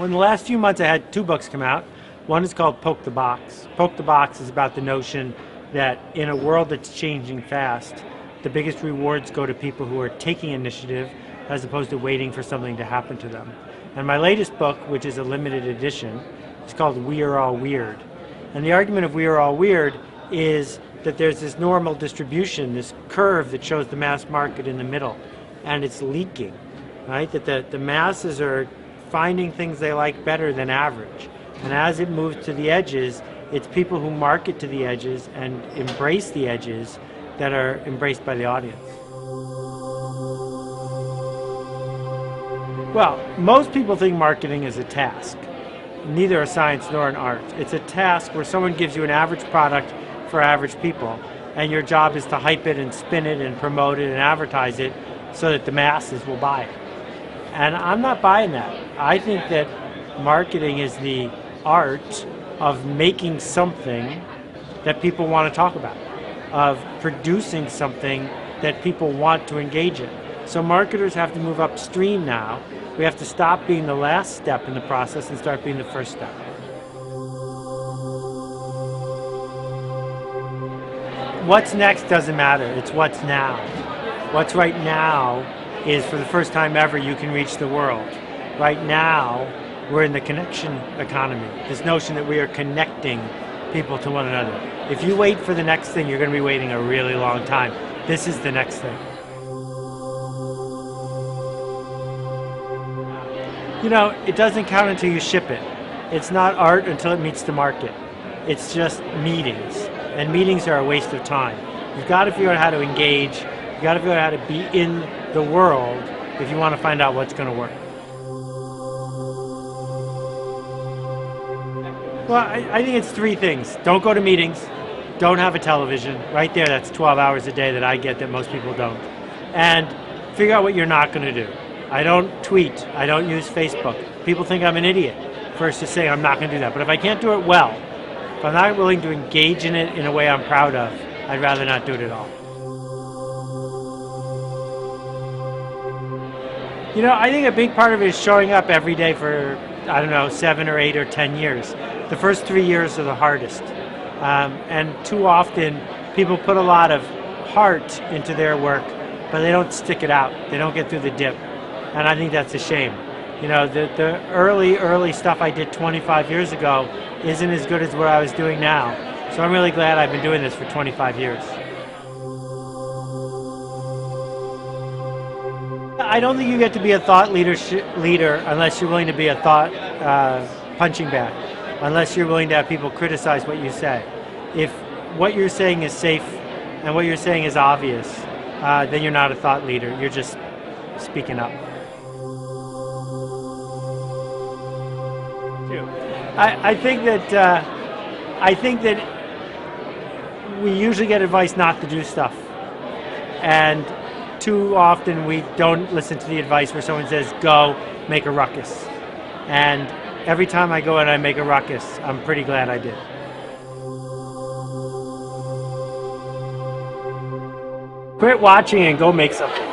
in the last few months I had 2 books come out. One is called Poke the Box. Poke the Box is about the notion that in a world that's changing fast, the biggest rewards go to people who are taking initiative as opposed to waiting for something to happen to them. And my latest book, which is a limited edition, is called We Are All Weird. And the argument of We Are All Weird is that there's this normal distribution, this curve that shows the mass market in the middle, and it's leaking, right? That the masses are finding things they like better than average. And as it moves to the edges, it's people who market to the edges and embrace the edges that are embraced by the audience. Well, most people think marketing is a task. Neither a science nor an art. It's a task where someone gives you an average product for average people, and your job is to hype it and spin it and promote it and advertise it so that the masses will buy it. And I'm not buying that. I think that marketing is the art of making something that people want to talk about, of producing something that people want to engage in. So marketers have to move upstream now. We have to stop being the last step in the process and start being the first step. What's next doesn't matter, it's what's now. What's right now is, for the first time ever, you can reach the world. Right now, we're in the connection economy, this notion that we are connecting people to one another. If you wait for the next thing, you're going to be waiting a really long time. This is the next thing. You know, it doesn't count until you ship it. It's not art until it meets the market. It's just meetings. And meetings are a waste of time. You've got to figure out how to engage. You've got to figure out how to be in the world if you want to find out what's going to work. Well, I think it's 3 things. Don't go to meetings. Don't have a television. Right there, that's 12 hours a day that I get that most people don't. And figure out what you're not going to do. I don't tweet. I don't use Facebook. People think I'm an idiot first to say I'm not going to do that. But if I can't do it well, if I'm not willing to engage in it in a way I'm proud of, I'd rather not do it at all. You know, I think a big part of it is showing up every day for, I don't know, 7 or 8 or 10 years. The first 3 years are the hardest. And too often, people put a lot of heart into their work, but they don't stick it out. They don't get through the dip. And I think that's a shame. You know, the early stuff I did 25 years ago isn't as good as what I was doing now. So I'm really glad I've been doing this for 25 years. I don't think you get to be a thought leader unless you're willing to be a thought punching bag, unless you're willing to have people criticize what you say. If what you're saying is safe and what you're saying is obvious, then you're not a thought leader. You're just speaking up. I think that we usually get advice not to do stuff, and too often we don't listen to the advice where someone says, go make a ruckus. And every time I go and I make a ruckus, I'm pretty glad I did. Quit watching and go make something.